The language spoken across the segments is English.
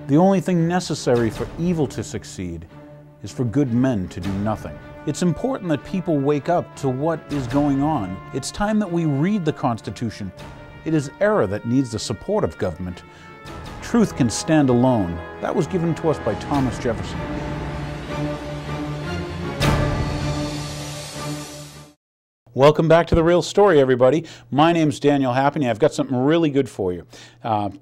The only thing necessary for evil to succeed is for good men to do nothing. It's important that people wake up to what is going on. It's time that we read the Constitution. It is error that needs the support of government. Truth can stand alone. That was given to us by Thomas Jefferson. Welcome back to The Real Story, everybody. My name's Daniel Hap, and I've got something really good for you.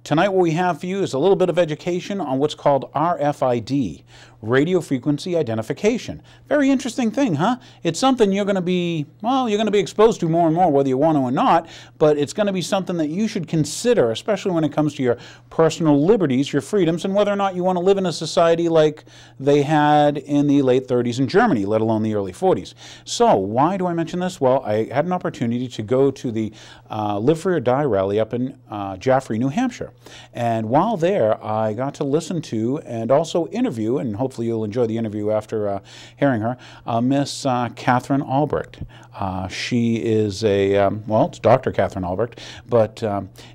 Tonight what we have for you is a little bit of education on what's called RFID, radio frequency identification. Very interesting thing, huh? It's something you're going to be, well, you're going to be exposed to more and more, whether you want to or not, but it's going to be something that you should consider, especially when it comes to your personal liberties, your freedoms, and whether or not you want to live in a society like they had in the late 30s in Germany, let alone the early 40s. So, why do I mention this? Well, I had an opportunity to go to the Live Free or Die rally up in Jaffery, New Hampshire. And while there, I got to listen to and also interview, and hopefully you'll enjoy the interview after hearing her, Miss Katherine Albrecht. She is a, well, it's Dr. Katherine Albrecht, but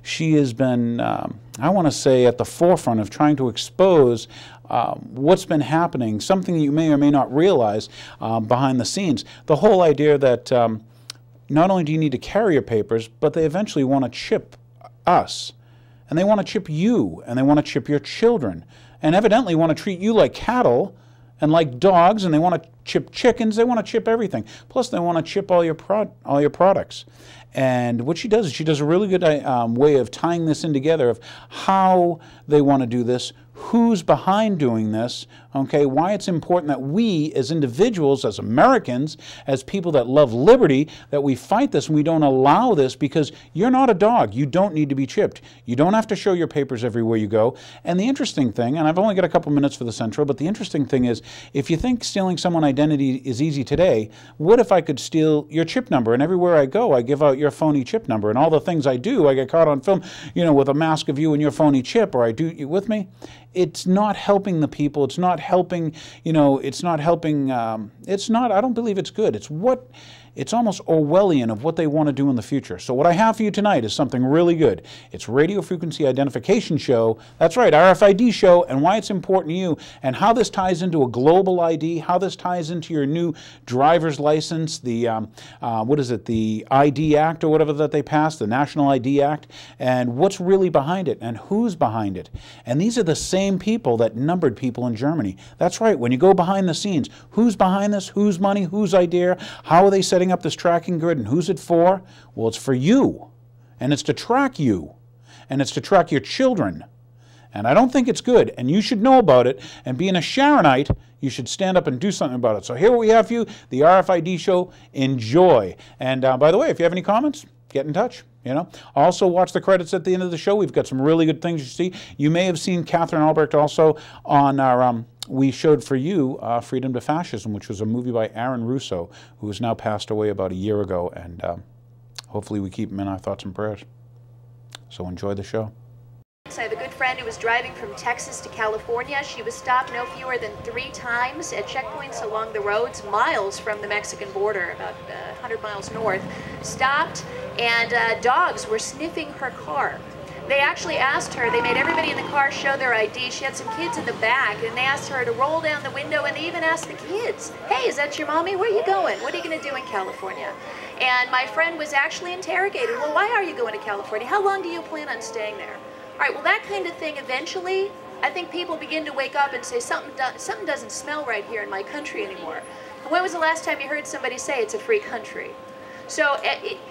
she has been, I want to say, at the forefront of trying to expose what's been happening, something you may or may not realize behind the scenes. The whole idea that not only do you need to carry your papers, but they eventually want to chip us. And they want to chip you, and they want to chip your children, and evidently want to treat you like cattle and like dogs, and they want to chip chickens, they want to chip everything. Plus they want to chip all your products. And what she does is she does a really good way of tying this in together of how they want to do this, who's behind doing this, okay, why it's important that we as individuals, as Americans, as people that love liberty, that we fight this and we don't allow this, because you're not a dog. You don't need to be chipped. You don't have to show your papers everywhere you go. And the interesting thing, and I've only got a couple minutes for this intro, but the interesting thing is, if you think stealing someone's identity is easy today, what if I could steal your chip number, and everywhere I go I give out your phony chip number, and all the things I do, I get caught on film, you know, with a mask of you and your phony chip, or I do, you with me? It's not helping the people. It's not helping, you know, it's not helping, it's not, I don't believe it's good. It's almost Orwellian of what they want to do in the future. So what I have for you tonight is something really good. It's Radio Frequency Identification Show. That's right, RFID show, and why it's important to you, and how this ties into a global ID, how this ties into your new driver's license, the, what is it, the ID Act or whatever that they passed, the National ID Act, and what's really behind it, and who's behind it. And these are the same people that numbered people in Germany. That's right, when you go behind the scenes, who's behind this, whose money, whose idea, how are they setting up this tracking grid, and who's it for? Well, it's for you, and it's to track you, and it's to track your children. And I don't think it's good, and you should know about it, and being a Sharonite, you should stand up and do something about it. So here we have for you, the RFID show. Enjoy. And by the way, if you have any comments, get in touch. You know, also watch the credits at the end of the show. We've got some really good things you see. You may have seen Katherine Albrecht also on our, we showed for you Freedom to Fascism, which was a movie by Aaron Russo, who has now passed away about a year ago, and hopefully we keep him in our thoughts and prayers. So enjoy the show. I have a good friend who was driving from Texas to California. She was stopped no fewer than 3 times at checkpoints along the roads, miles from the Mexican border, about 100 miles north. Stopped, and dogs were sniffing her car. They actually asked her, they made everybody in the car show their ID. She had some kids in the back, and they asked her to roll down the window, and they even asked the kids, hey, is that your mommy? Where are you going? What are you going to do in California? And my friend was actually interrogated. Well, why are you going to California? How long do you plan on staying there? All right, well, that kind of thing, eventually, I think people begin to wake up and say, something doesn't smell right here in my country anymore. And when was the last time you heard somebody say it's a free country? So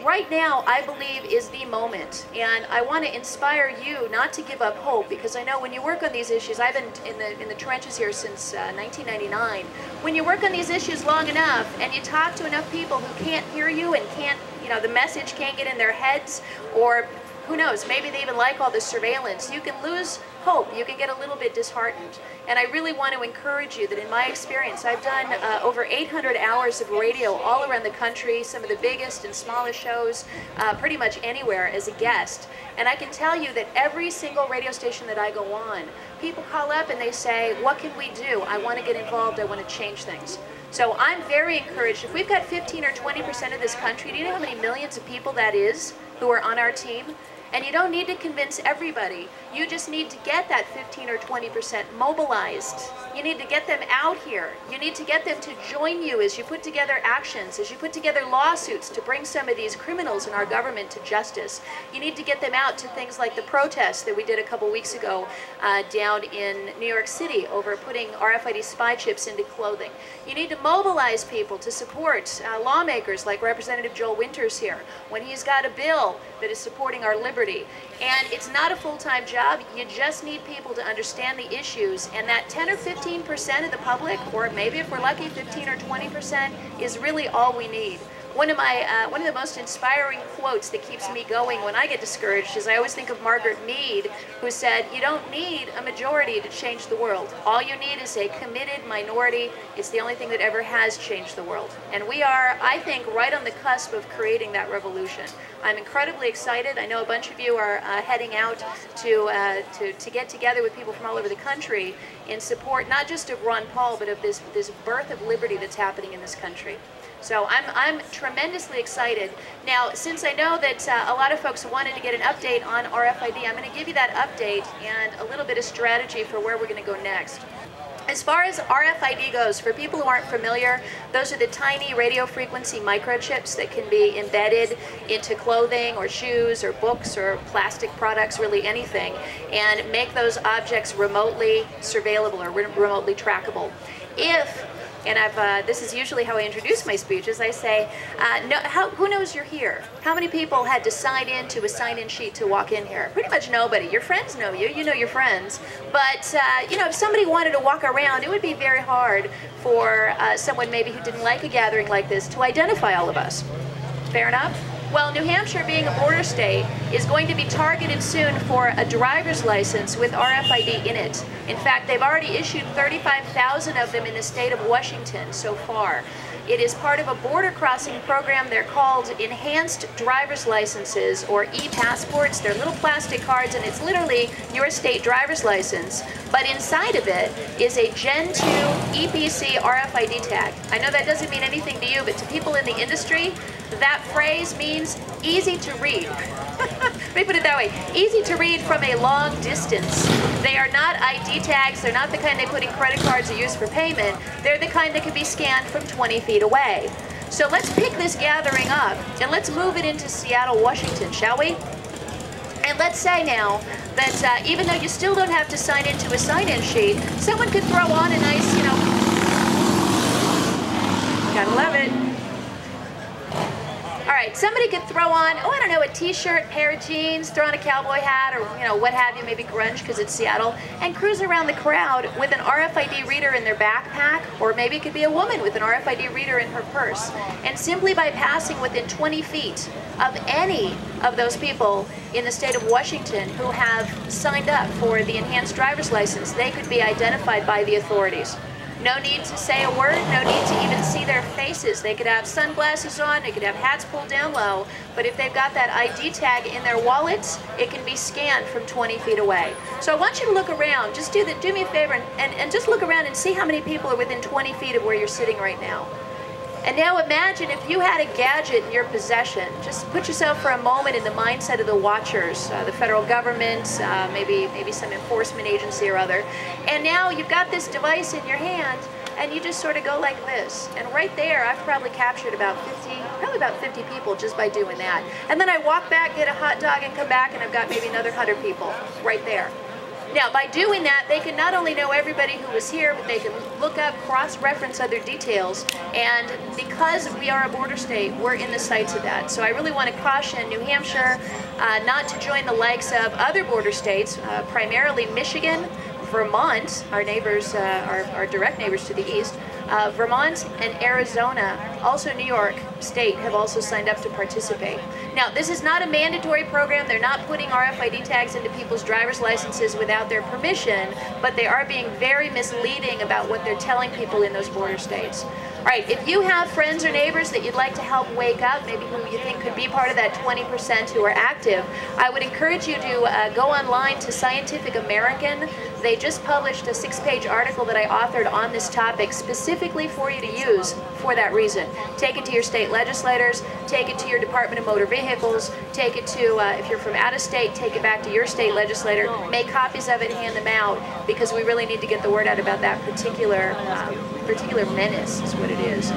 right now, I believe, is the moment. And I want to inspire you not to give up hope, because I know when you work on these issues, I've been in the trenches here since 1999. When you work on these issues long enough, and you talk to enough people who can't hear you and can't, you know, the message can't get in their heads, or who knows, maybe they even like all this surveillance, you can lose hope, you can get a little bit disheartened. And I really want to encourage you that in my experience, I've done over 800 hours of radio all around the country, some of the biggest and smallest shows, pretty much anywhere as a guest. And I can tell you that every single radio station that I go on, people call up and they say, what can we do? I want to get involved, I want to change things. So I'm very encouraged. If we've got 15 or 20% of this country, do you know how many millions of people that is who are on our team? And you don't need to convince everybody. You just need to get that 15 or 20% mobilized. You need to get them out here. You need to get them to join you as you put together actions, as you put together lawsuits to bring some of these criminals in our government to justice. You need to get them out to things like the protests that we did a couple weeks ago down in New York City over putting RFID spy chips into clothing. You need to mobilize people to support lawmakers like Representative Joel Winters here when he's got a bill that is supporting our liberty. And it's not a full-time job. You just need people to understand the issues, and that 10 or 15% of the public, or maybe if we're lucky 15 or 20%, is really all we need. One of the most inspiring quotes that keeps me going when I get discouraged is I always think of Margaret Mead, who said, "You don't need a majority to change the world. All you need is a committed minority. It's the only thing that ever has changed the world." And we are, I think, right on the cusp of creating that revolution. I'm incredibly excited. I know a bunch of you are heading out to get together with people from all over the country in support not just of Ron Paul, but of this birth of liberty that's happening in this country. So I'm tremendously excited. Now, since I know that a lot of folks wanted to get an update on RFID, I'm going to give you that update and a little bit of strategy for where we're going to go next. As far as RFID goes, for people who aren't familiar, those are the tiny radio frequency microchips that can be embedded into clothing or shoes or books or plastic products, really anything, and make those objects remotely surveillable or remotely trackable. This is usually how I introduce my speeches. I say, who knows you're here? How many people had to sign in to a sign-in sheet to walk in here? Pretty much nobody. Your friends know you. You know your friends. But, if somebody wanted to walk around, it would be very hard for someone maybe who didn't like a gathering like this to identify all of us. Fair enough? Well, New Hampshire, being a border state, is going to be targeted soon for a driver's license with RFID in it. In fact, they've already issued 35,000 of them in the state of Washington so far. It is part of a border crossing program. They're called Enhanced Driver's Licenses, or e-passports. They're little plastic cards, and it's literally your state driver's license. But inside of it is a Gen 2 EPC RFID tag. I know that doesn't mean anything to you, but to people in the industry, that phrase means easy to read. Let me put it that way. Easy to read from a long distance. They are not ID tags. They're not the kind they put in credit cards or use for payment. They're the kind that can be scanned from 20 feet away. So let's pick this gathering up and let's move it into Seattle, Washington, shall we? And let's say now that even though you still don't have to sign into a sign-in sheet, someone could throw on a nice, gotta love it. All right, somebody could throw on, a t-shirt, pair of jeans, throw on a cowboy hat, or what have you, maybe grunge because it's Seattle, and cruise around the crowd with an RFID reader in their backpack, or maybe it could be a woman with an RFID reader in her purse. And simply by passing within 20 feet of any of those people in the state of Washington who have signed up for the enhanced driver's license, they could be identified by the authorities. No need to say a word, no need to even see their faces. They could have sunglasses on, they could have hats pulled down low, but if they've got that ID tag in their wallets, it can be scanned from 20 feet away. So I want you to look around, just do me a favor and just look around and see how many people are within 20 feet of where you're sitting right now. And now imagine if you had a gadget in your possession. Just put yourself for a moment in the mindset of the watchers, the federal government, maybe some enforcement agency or other. And now you've got this device in your hand, and you just sort of go like this. And right there, I've probably captured about 50 people just by doing that. And then I walk back, get a hot dog, and come back, and I've got maybe another 100 people right there. Now, by doing that, they can not only know everybody who was here, but they can look up, cross-reference other details. And because we are a border state, we're in the sights of that. So I really want to caution New Hampshire not to join the likes of other border states, primarily Michigan, Vermont, our neighbors, our direct neighbors to the east, Vermont and Arizona, also New York State, have also signed up to participate. Now, this is not a mandatory program. They're not putting RFID tags into people's driver's licenses without their permission, but they are being very misleading about what they're telling people in those border states. All right, if you have friends or neighbors that you'd like to help wake up, maybe who you think could be part of that 20% who are active, I would encourage you to go online to Scientific American. They just published a 6-page article that I authored on this topic specifically for you to use for that reason. Take it to your state legislators, take it to your Department of Motor Vehicles, take it to, if you're from out of state, take it back to your state legislator, make copies of it, hand them out, because we really need to get the word out about that particular menace is what it is.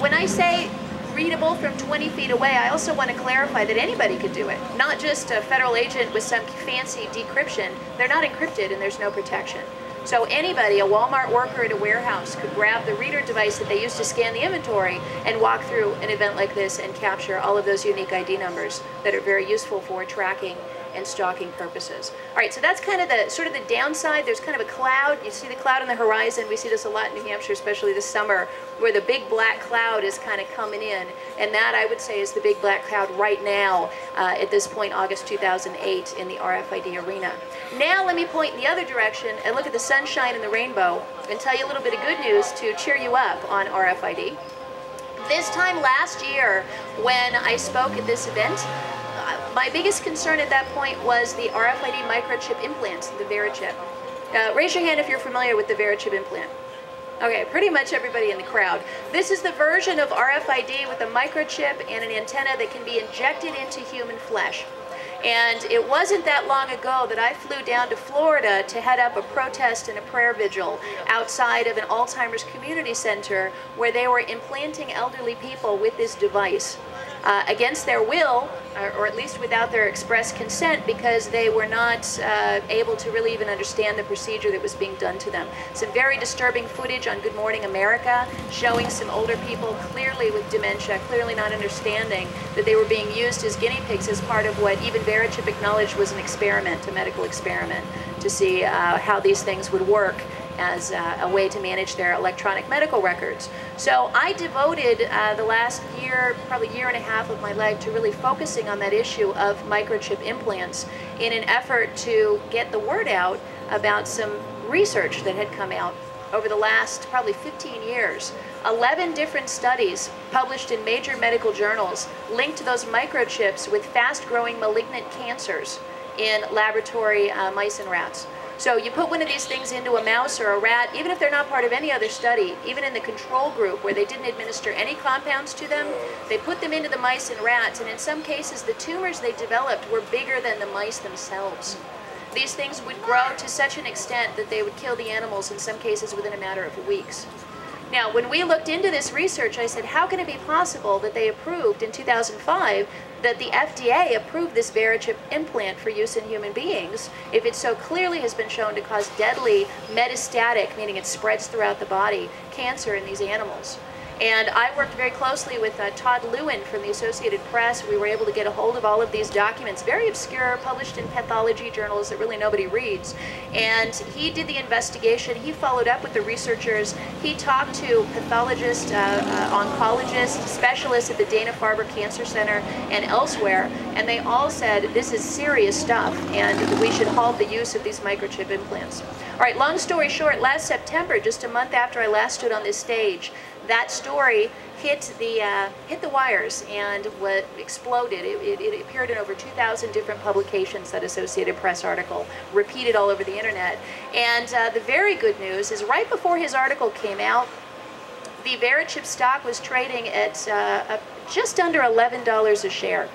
When I say readable from 20 feet away, I also want to clarify that anybody could do it, not just a federal agent with some fancy decryption. They're not encrypted and there's no protection. So anybody, a Walmart worker at a warehouse, could grab the reader device that they use to scan the inventory and walk through an event like this and capture all of those unique ID numbers that are very useful for tracking and stalking purposes. All right, so that's kind of the sort of the downside. There's kind of a cloud. You see the cloud on the horizon. We see this a lot in New Hampshire, especially this summer, where the big black cloud is kind of coming in. And that, I would say, is the big black cloud right now at this point, August 2008, in the RFID arena. Now let me point in the other direction and look at the sunshine and the rainbow and tell you a little bit of good news to cheer you up on RFID. This time last year, when I spoke at this event, my biggest concern at that point was the RFID microchip implant, the VeriChip. Raise your hand if you're familiar with the VeriChip implant. Okay, pretty much everybody in the crowd. This is the version of RFID with a microchip and an antenna that can be injected into human flesh. And it wasn't that long ago that I flew down to Florida to head up a protest and a prayer vigil outside of an Alzheimer's community center where they were implanting elderly people with this device against their will, or at least without their express consent, because they were not able to really even understand the procedure that was being done to them. Some very disturbing footage on Good Morning America showing some older people clearly with dementia, clearly not understanding that they were being used as guinea pigs as part of what even VeriChip acknowledged was an experiment, a medical experiment, to see how these things would work as a way to manage their electronic medical records. So I devoted the last year, probably year and a half of my life to really focusing on that issue of microchip implants in an effort to get the word out about some research that had come out over the last probably 15 years. 11 different studies published in major medical journals linked those microchips with fast-growing malignant cancers in laboratory mice and rats. So you put one of these things into a mouse or a rat, even if they're not part of any other study, even in the control group where they didn't administer any compounds to them, they put them into the mice and rats, and in some cases the tumors they developed were bigger than the mice themselves. These things would grow to such an extent that they would kill the animals in some cases within a matter of weeks. Now, when we looked into this research, I said, how can it be possible that they approved in 2005 that the FDA approved this VeriChip implant for use in human beings if it so clearly has been shown to cause deadly metastatic, meaning it spreads throughout the body, cancer in these animals? And I worked very closely with Todd Lewin from the Associated Press. We were able to get a hold of all of these documents, very obscure, published in pathology journals that really nobody reads. And he did the investigation. He followed up with the researchers. He talked to pathologists, oncologists, specialists at the Dana-Farber Cancer Center and elsewhere. And they all said, this is serious stuff, and we should halt the use of these microchip implants. All right, long story short, last September, just a month after I last stood on this stage, that story hit the wires and what exploded. It appeared in over 2,000 different publications, that Associated Press article, repeated all over the internet. And the very good news is right before his article came out, the VeriChip stock was trading at just under $11 a share.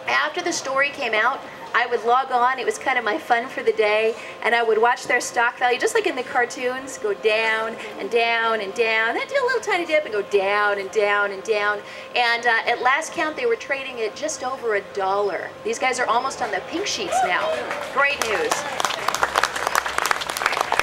After the story came out, I would log on, it was kind of my fun for the day, and I would watch their stock value, just like in the cartoons, go down and down and down, then do a little tiny dip and go down and down and down. And at last count, they were trading at just over $1. These guys are almost on the pink sheets now. Great news.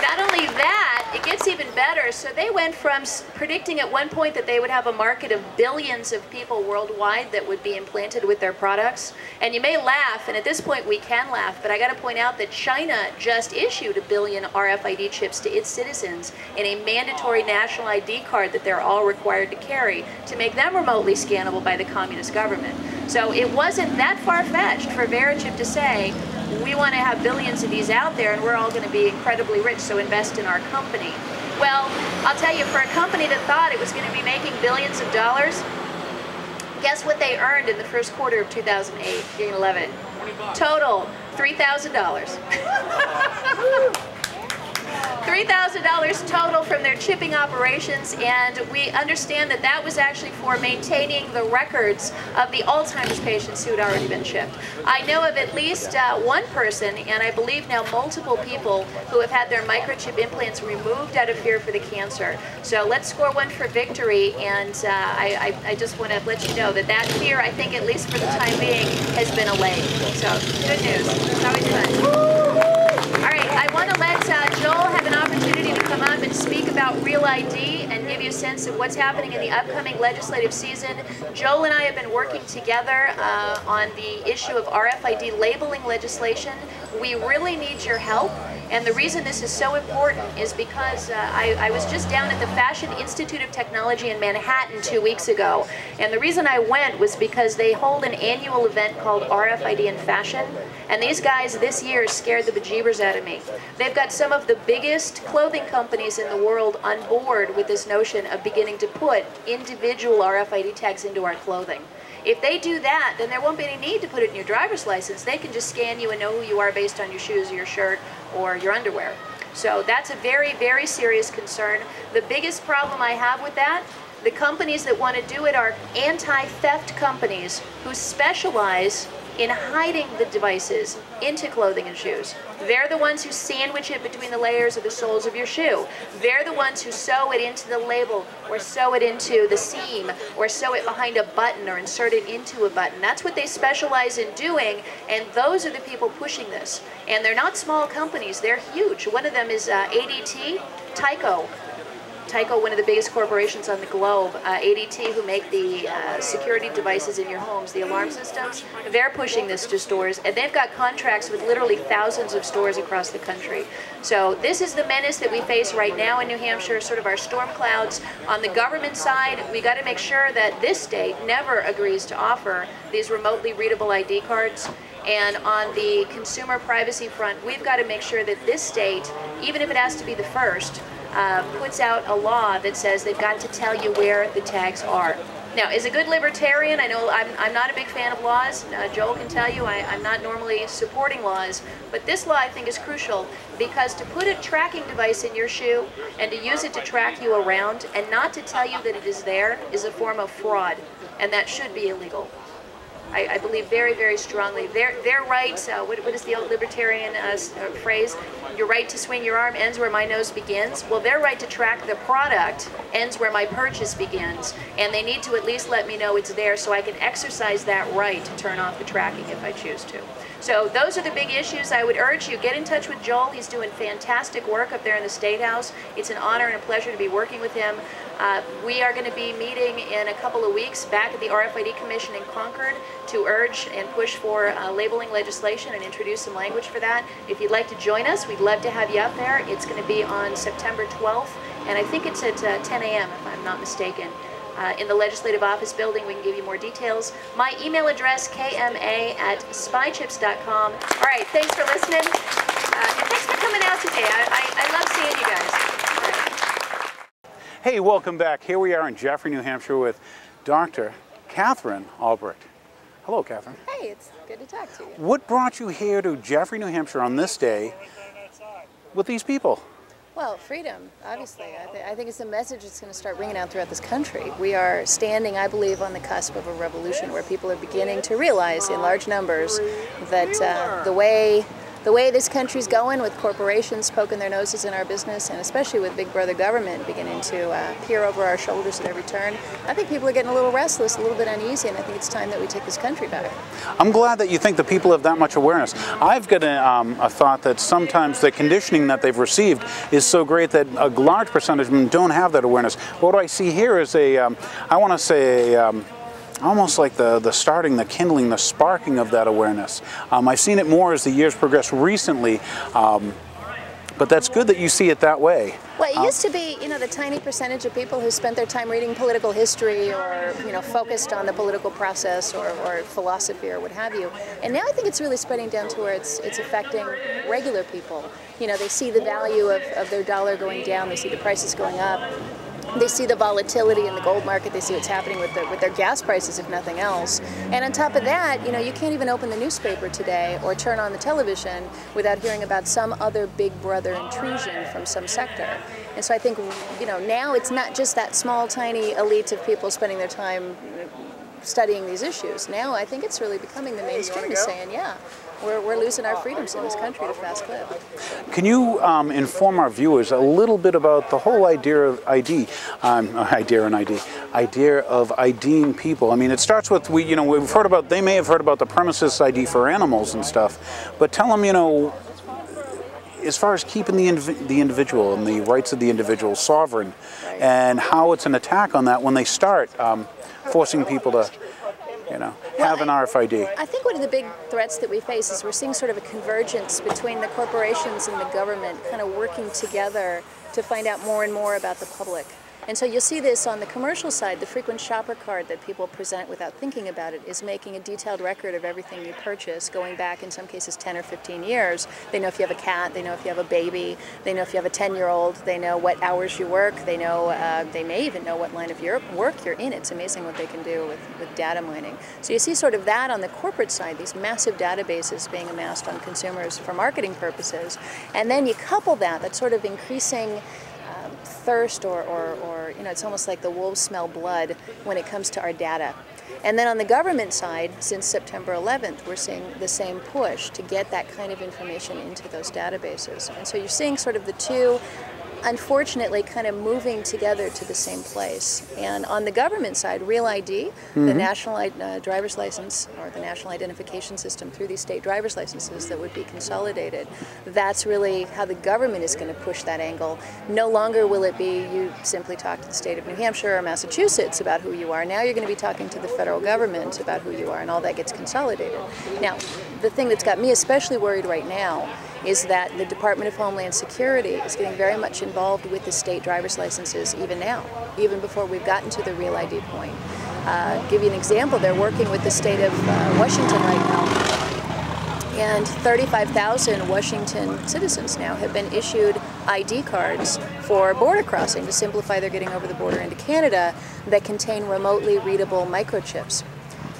Not only that, it gets even better. So they went from predicting at one point that they would have a market of billions of people worldwide that would be implanted with their products. And you may laugh, and at this point we can laugh, but I got to point out that China just issued 1 billion RFID chips to its citizens in a mandatory national ID card that they're all required to carry to make them remotely scannable by the communist government. So it wasn't that far-fetched for VeriChip to say, we want to have billions of these out there and we're all going to be incredibly rich, so invest in our company. Well, I'll tell you, for a company that thought it was going to be making billions of dollars, guess what they earned in the first quarter of 2011? Total, $3,000. $3,000 total from their chipping operations, and we understand that that was actually for maintaining the records of the Alzheimer's patients who had already been chipped. I know of at least one person, and I believe now multiple people, who have had their microchip implants removed out of fear for the cancer. So let's score one for victory, and I just want to let you know that that fear, I think, at least for the time being, has been allayed. So good news. It's always fun. All right, I want to let Joel have an opportunity to come up and speak about Real ID and give you a sense of what's happening in the upcoming legislative season. Joel and I have been working together on the issue of RFID labeling legislation. We really need your help. And the reason this is so important is because I was just down at the Fashion Institute of Technology in Manhattan 2 weeks ago. And the reason I went was because they hold an annual event called RFID in Fashion. And these guys this year scared the bejeebers out of me. They've got some of the biggest clothing companies in the world on board with this notion of beginning to put individual RFID tags into our clothing. If they do that, then there won't be any need to put it in your driver's license. They can just scan you and know who you are based on your shoes or your shirt or your underwear. So that's a very, very serious concern. The biggest problem I have with that, the companies that want to do it are anti-theft companies who specialize in hiding the devices into clothing and shoes. They're the ones who sandwich it between the layers of the soles of your shoe. They're the ones who sew it into the label, or sew it into the seam, or sew it behind a button, or insert it into a button. That's what they specialize in doing, and those are the people pushing this. And they're not small companies, they're huge. One of them is ADT, Tyco, one of the biggest corporations on the globe, ADT, who make the security devices in your homes, the alarm systems, they're pushing this to stores, and they've got contracts with literally thousands of stores across the country. So this is the menace that we face right now in New Hampshire, sort of our storm clouds. On the government side, we got to make sure that this state never agrees to offer these remotely readable ID cards. And on the consumer privacy front, we've got to make sure that this state, even if it has to be the first, puts out a law that says they've got to tell you where the tags are. Now, as a good libertarian, I know I'm not a big fan of laws. Joel can tell you I'm not normally supporting laws, but this law I think is crucial, because to put a tracking device in your shoe and to use it to track you around and not to tell you that it is there is a form of fraud, and that should be illegal. I believe very, very strongly. Their right, what is the old libertarian phrase? Your right to swing your arm ends where my nose begins. Well, their right to track the product ends where my purchase begins. And they need to at least let me know it's there so I can exercise that right to turn off the tracking if I choose to. So those are the big issues. I would urge you, get in touch with Joel. He's doing fantastic work up there in the State House. It's an honor and a pleasure to be working with him. We are going to be meeting in a couple of weeks back at the RFID Commission in Concord to urge and push for labeling legislation and introduce some language for that. If you'd like to join us, we'd love to have you up there. It's going to be on September 12th, and I think it's at 10 a.m. if I'm not mistaken. In the Legislative Office building. We can give you more details. My email address, kma@spychips.com. All right, thanks for listening. And thanks for coming out today. I love seeing you guys. Hey, welcome back. Here we are in Jaffery, New Hampshire with Dr. Katherine Albrecht. Hello, Katherine. Hey, it's good to talk to you. What brought you here to Jaffery, New Hampshire on this day with these people? Well, freedom, obviously. I think it's a message that's going to start ringing out throughout this country. We are standing, I believe, on the cusp of a revolution where people are beginning to realize in large numbers that the way this country's going, with corporations poking their noses in our business, and especially with Big Brother government beginning to peer over our shoulders at every turn, I think people are getting a little restless, a little bit uneasy, and I think it's time that we take this country back. I'm glad that you think the people have that much awareness. I've got a thought that sometimes the conditioning that they've received is so great that a large percentage of them don't have that awareness. What I see here is I want to say, almost like the starting, the kindling, the sparking of that awareness. I've seen it more as the years progress recently, but that's good that you see it that way. Well, it used to be, you know, the tiny percentage of people who spent their time reading political history or, you know, focused on the political process or philosophy or what have you. And now I think it's really spreading down to where it's affecting regular people. You know, they see the value of their dollar going down, they see the prices going up. They see the volatility in the gold market. They see what's happening with their gas prices, if nothing else. And on top of that, you know, you can't even open the newspaper today or turn on the television without hearing about some other big brother intrusion from some sector. And so I think, you know, now it's not just that small, tiny elite of people spending their time studying these issues. Now I think it's really becoming the mainstream is saying, yeah, we're losing our freedoms in this country at a fast clip. Can you inform our viewers a little bit about the whole idea of idea of IDing people? I mean, it starts with we've heard about, they may have heard about the premises ID for animals and stuff, but tell them, you know, as far as keeping the individual and the rights of the individual sovereign, Right. and how it's an attack on that when they start forcing people to, you know, have an RFID. I think one of the big threats that we face is we're seeing sort of a convergence between the corporations and the government kind of working together to find out more and more about the public. And so you'll see this on the commercial side. The frequent shopper card that people present without thinking about it is making a detailed record of everything you purchase, going back in some cases 10 or 15 years. They know if you have a cat, they know if you have a baby, they know if you have a 10-year-old, they know what hours you work, they know, they may even know what line of work you're in. It's amazing what they can do with data mining. So you see sort of that on the corporate side, these massive databases being amassed on consumers for marketing purposes. And then you couple that sort of increasing thirst or you know, it's almost like the wolves smell blood when it comes to our data. And then on the government side, since September 11th, we're seeing the same push to get that kind of information into those databases. And so you're seeing sort of the two, unfortunately, kind of moving together to the same place. And on the government side, Real ID, the national driver's license, or the national identification system through these state driver's licenses that would be consolidated, that's really how the government is going to push that angle. No longer will it be you simply talk to the state of New Hampshire or Massachusetts about who you are. Now you're going to be talking to the federal government about who you are, and all that gets consolidated. Now, the thing that's got me especially worried right now is that the Department of Homeland Security is getting very much involved with the state driver's licenses even now, even before we've gotten to the Real ID point. Give you an example, they're working with the state of Washington right now, and 35,000 Washington citizens now have been issued ID cards for border crossing to simplify their getting over the border into Canada that contain remotely readable microchips.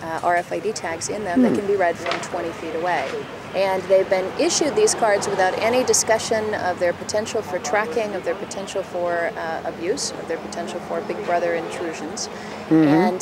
RFID tags in them that can be read from 20 feet away. And they've been issued these cards without any discussion of their potential for tracking, of their potential for abuse, of their potential for Big Brother intrusions. And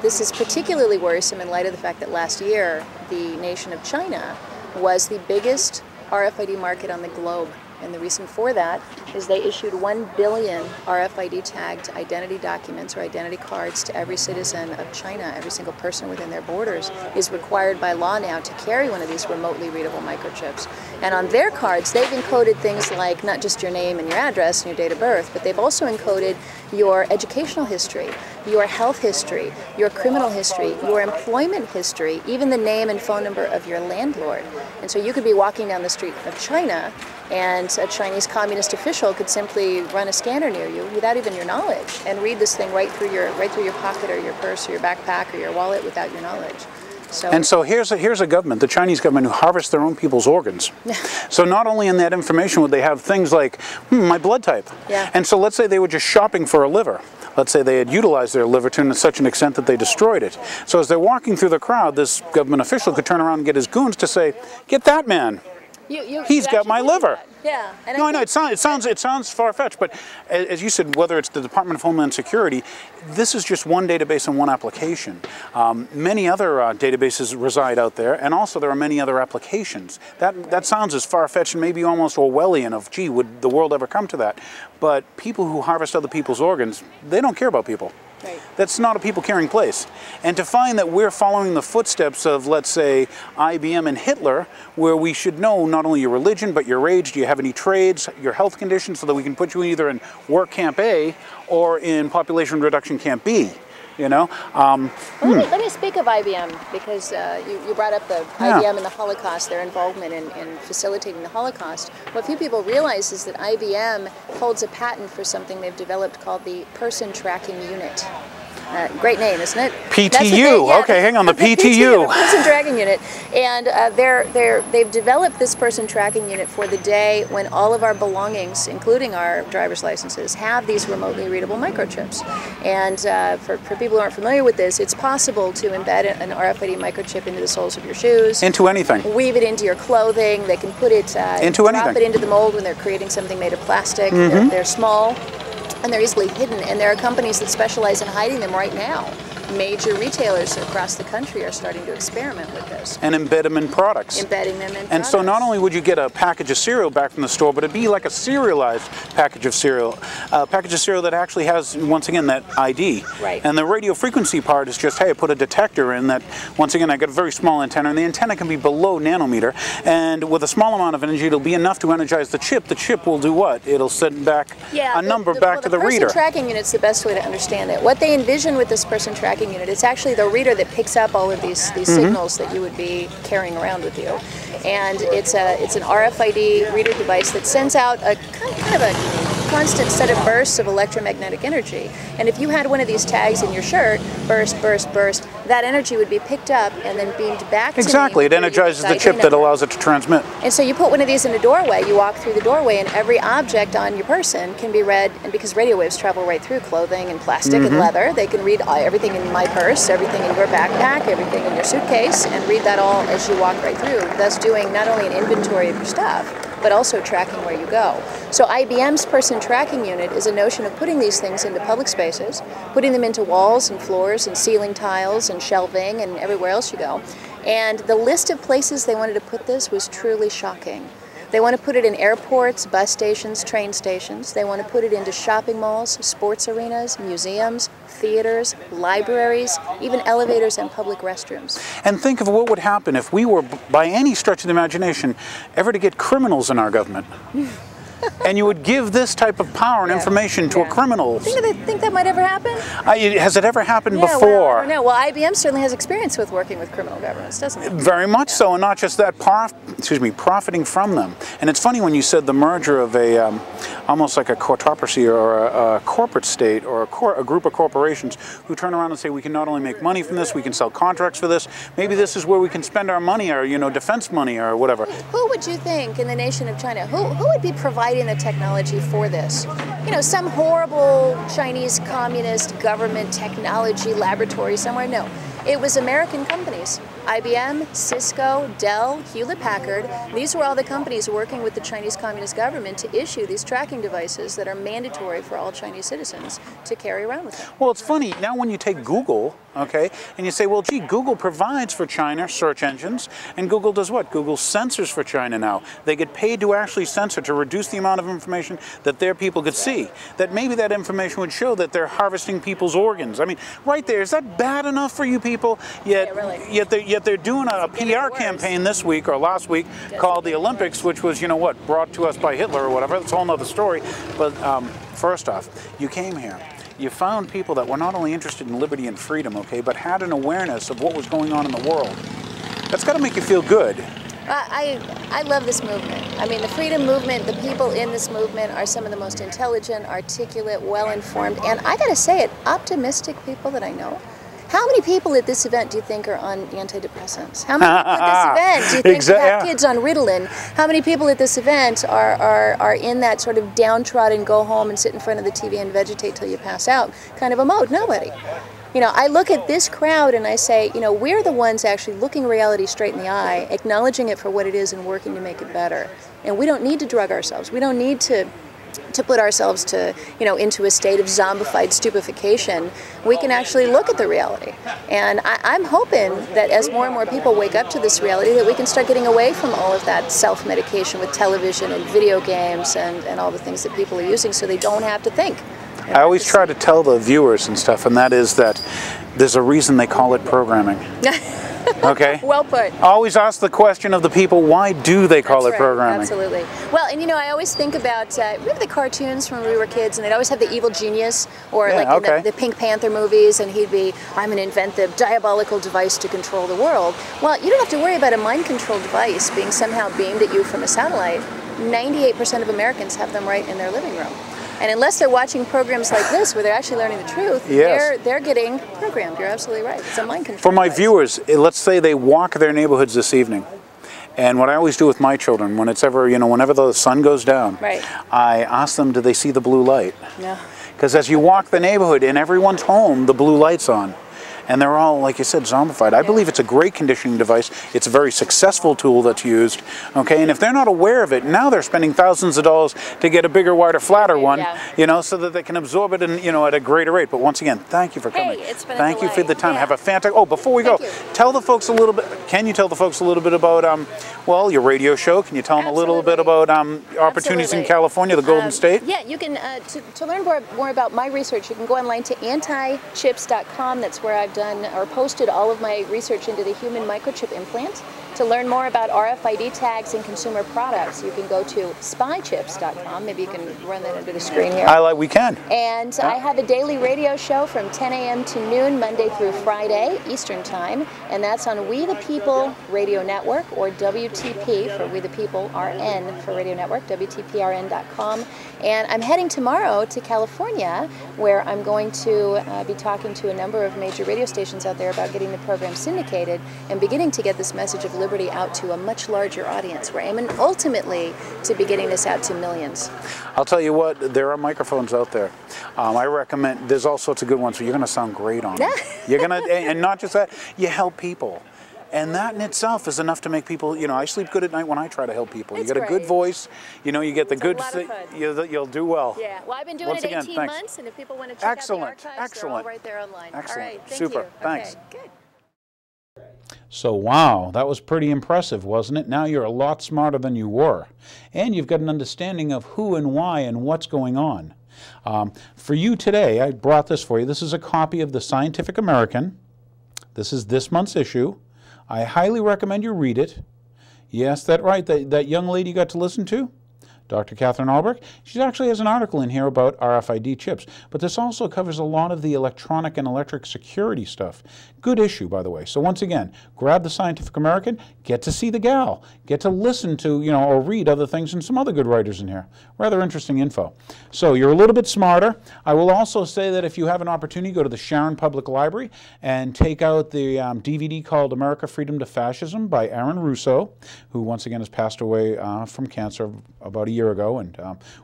this is particularly worrisome in light of the fact that last year the nation of China was the biggest RFID market on the globe. And the reason for that is they issued 1 billion RFID tagged identity documents or identity cards to every citizen of China. Every single person within their borders is required by law now to carry one of these remotely readable microchips. And on their cards, they've encoded things like not just your name and your address and your date of birth, but they've also encoded your educational history, your health history, your criminal history, your employment history, even the name and phone number of your landlord. And so you could be walking down the street of China and a Chinese communist official could simply run a scanner near you without even your knowledge and read this thing right through your pocket or your purse or your backpack or your wallet without your knowledge. So here's a government, the Chinese government, who harvests their own people's organs. So not only in that information would they have things like, my blood type. Yeah. And so let's say they were just shopping for a liver. Let's say they had utilized their liver to such an extent that they destroyed it. So as they're walking through the crowd, this government official could turn around and get his goons to say, get that man. He's got my liver. Yeah. And no, I know it sounds far-fetched, but as you said, whether it's the Department of Homeland Security, this is just one database and one application. Many other databases reside out there, and also there are many other applications. That sounds as far-fetched and maybe almost Orwellian of, gee, would the world ever come to that? But people who harvest other people's organs, they don't care about people. Right. That's not a people-caring place. And to find that we're following the footsteps of, let's say, IBM and Hitler, where we should know not only your religion, but your age, do you have any trades, your health conditions, so that we can put you either in work camp A or in population reduction camp B. You know? Let me speak of IBM, because you brought up the IBM and the Holocaust, their involvement in facilitating the Holocaust. What few people realize is that IBM holds a patent for something they've developed called the Person Tracking Unit. Great name, isn't it? PTU. Okay, hang on, the PTU. Person tracking unit, and they've developed this person tracking unit for the day when all of our belongings, including our driver's licenses, have these remotely readable microchips. And for people who aren't familiar with this, it's possible to embed an RFID microchip into the soles of your shoes. Into anything. Weave it into your clothing. They can put it drop it into the mold when they're creating something made of plastic. They're small. And they're easily hidden, and there are companies that specialize in hiding them right now. Major retailers across the country are starting to experiment with this. And embed them in products. Embedding them in products. And so not only would you get a package of cereal back from the store, but it'd be like a serialized package of cereal. A package of cereal that actually has, once again, that ID. Right. And the radio frequency part is just, hey, I put a detector in that, once again, I got a very small antenna, and the antenna can be below nanometer. And with a small amount of energy, it'll be enough to energize the chip. The chip will do what? It'll send back a number back to the reader. The person tracking unit's the best way to understand it. What they envision with this person tracking unit, it's actually the reader that picks up all of these signals that you would be carrying around with you. And it's an RFID reader device that sends out a kind of a constant set of bursts of electromagnetic energy. And if you had one of these tags in your shirt, burst, burst, burst, that energy would be picked up and then beamed back to Exactly, me it energizes the chip that allows it to transmit. And so you put one of these in a doorway, you walk through the doorway, and every object on your person can be read, and because radio waves travel right through clothing and plastic and leather, they can read everything in my purse, everything in your backpack, everything in your suitcase, and read that all as you walk right through, thus doing not only an inventory of your stuff, but also tracking where you go. So IBM's person tracking unit is a notion of putting these things into public spaces, putting them into walls and floors and ceiling tiles and shelving and everywhere else you go. And the list of places they wanted to put this was truly shocking. They want to put it in airports, bus stations, train stations. They want to put it into shopping malls, sports arenas, museums, theaters, libraries, even elevators and public restrooms. And think of what would happen if we were, by any stretch of the imagination, ever to get criminals in our government. And you would give this type of power and information to a criminal. Think that might ever happen? Has it ever happened before? Well, I don't know. Well, IBM certainly has experience with working with criminal governments, doesn't it? Very much so, and not just that, profiting from them. And it's funny when you said the merger of a, almost like a corporacy or a corporate state or a group of corporations who turn around and say, we can not only make money from this, we can sell contracts for this. Maybe this is where we can spend our money, or, you know, defense money or whatever. Who would you think in the nation of China, who would be providing the technology for this? You know, some horrible Chinese communist government technology laboratory somewhere? No. It was American companies. IBM, Cisco, Dell, Hewlett-Packard. These were all the companies working with the Chinese Communist government to issue these tracking devices that are mandatory for all Chinese citizens to carry around with them. Well, it's funny, now when you take Google, okay, and you say, well, gee, Google provides for China search engines, and Google does what? Google censors for China now. They get paid to actually censor, to reduce the amount of information that their people could see. That maybe that information would show that they're harvesting people's organs. I mean, right there, is that bad enough for you people? Yet they're doing a PR campaign this week or last week called the Olympics, which was, you know what, brought to us by Hitler or whatever. That's a whole other story. But first off, you came here. You found people that were not only interested in liberty and freedom, okay, but had an awareness of what was going on in the world. That's got to make you feel good. I love this movement. I mean, the freedom movement, the people in this movement are some of the most intelligent, articulate, well-informed, and I got to say it, optimistic people that I know. How many people at this event do you think are on antidepressants? How many people at this event do you think have kids on Ritalin? How many people at this event are in that sort of downtrodden, go home and sit in front of the TV and vegetate till you pass out kind of a mode? Nobody. You know, I look at this crowd and I say, you know, we're the ones actually looking reality straight in the eye, acknowledging it for what it is and working to make it better. And we don't need to drug ourselves. We don't need to put ourselves to, you know, into a state of zombified stupefaction. We can actually look at the reality. And I'm hoping that as more and more people wake up to this reality, that we can start getting away from all of that self-medication with television and video games and all the things that people are using so they don't have to think. I always try to tell the viewers and stuff, and that is that there's a reason they call it programming. Okay? Well put. Always ask the question of the people, why do they call it programming? Absolutely. Well, and you know, I always think about, remember the cartoons from when we were kids, and they'd always have the evil genius, or like in the Pink Panther movies, and he'd be, I'm going to invent the diabolical device to control the world. Well, you don't have to worry about a mind control device being somehow beamed at you from a satellite. 98% of Americans have them right in their living room. And unless they're watching programs like this where they're actually learning the truth, Yes. they're getting programmed. You're absolutely right. It's a mind control For my device. viewers, let's say they walk their neighborhoods this evening. And what I always do with my children, when it's ever, whenever the sun goes down, Right. I ask them, do they see the blue light? No. Because as you walk the neighborhood, in everyone's home, the blue light's on. And they're all, like you said, zombified. I believe it's a great conditioning device. It's a very successful tool that's used. Okay, and if they're not aware of it, now they're spending thousands of dollars to get a bigger, wider, flatter one, so that they can absorb it in, at a greater rate. But once again, thank you for coming. Hey, it's been a Thank you for delight. the time. Yeah. Have a fantastic. Oh, before we go, tell the folks a little bit. Can you tell the folks a little bit about, your radio show? Can you tell them a little bit about opportunities in California, the Golden State? Yeah, you can to learn more about my research. You can go online to antichips.com. That's where I've done or posted all of my research into the human microchip implant. To learn more about RFID tags in consumer products, you can go to SpyChips.com. Maybe you can run that under the screen here. We can. And I have a daily radio show from 10 a.m. to noon, Monday through Friday, Eastern Time. And that's on We the People Radio Network, or WTP for We the People, RN for Radio Network, WTPRN.com. And I'm heading tomorrow to California, where I'm going to be talking to a number of major radio stations out there about getting the program syndicated and beginning to get this message of liberty out to a much larger audience. We're aiming ultimately to be getting this out to millions. I'll tell you what, there are microphones out there. I recommend, there's all sorts of good ones, so you're going to sound great on them. You're going to, and not just that, you help people. And that in itself is enough to make people, I sleep good at night when I try to help people. You get a good voice, you get the good thing, you'll do well. Yeah, well, I've been doing it 18 months, and if people want to check out the archives, they're all right there online. Excellent. All right, thank Super. you. Thanks. Okay, good. So wow, that was pretty impressive, wasn't it? Now you're a lot smarter than you were. And you've got an understanding of who and why and what's going on. For you today, I brought this for you. This is a copy of the Scientific American. This is this month's issue. I highly recommend you read it. Yes, that's right, that young lady you got to listen to? Dr. Katherine Albrecht, she actually has an article in here about RFID chips, but this also covers a lot of the electronic and electric security stuff. Good issue, by the way. So once again, grab the Scientific American, get to see the gal, get to listen to, or read other things, and some other good writers in here. Rather interesting info. So you're a little bit smarter. I will also say that if you have an opportunity, go to the Sharon Public Library and take out the DVD called America, Freedom to Fascism by Aaron Russo, who once again has passed away from cancer about a year ago and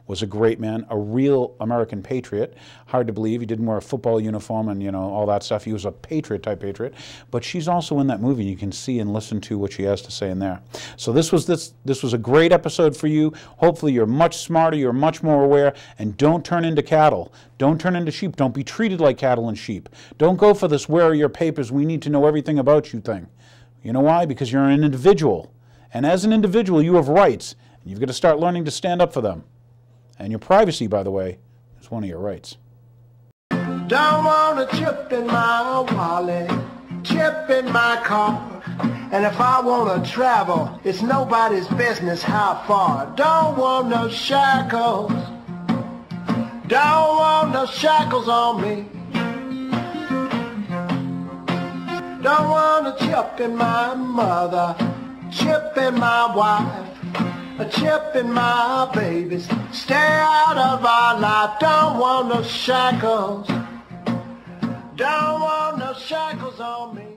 was a great man, a real American patriot. Hard to believe he didn't wear a football uniform and all that stuff. He was a patriot type patriot. But she's also in that movie. You can see and listen to what she has to say in there. So this was a great episode for you. Hopefully you're much smarter, you're much more aware, and don't turn into cattle. Don't turn into sheep. Don't be treated like cattle and sheep. Don't go for this where are your papers, we need to know everything about you thing. You know why? Because you're an individual. And as an individual, you have rights. You've got to start learning to stand up for them. And your privacy, by the way, is one of your rights. Don't want a chip in my wallet, chip in my car. And if I want to travel, it's nobody's business how far. Don't want no shackles, don't want no shackles on me. Don't want a chip in my mother, chip in my wife, a chip in my babies. Stay out of our life. Don't want no shackles. Don't want no shackles on me.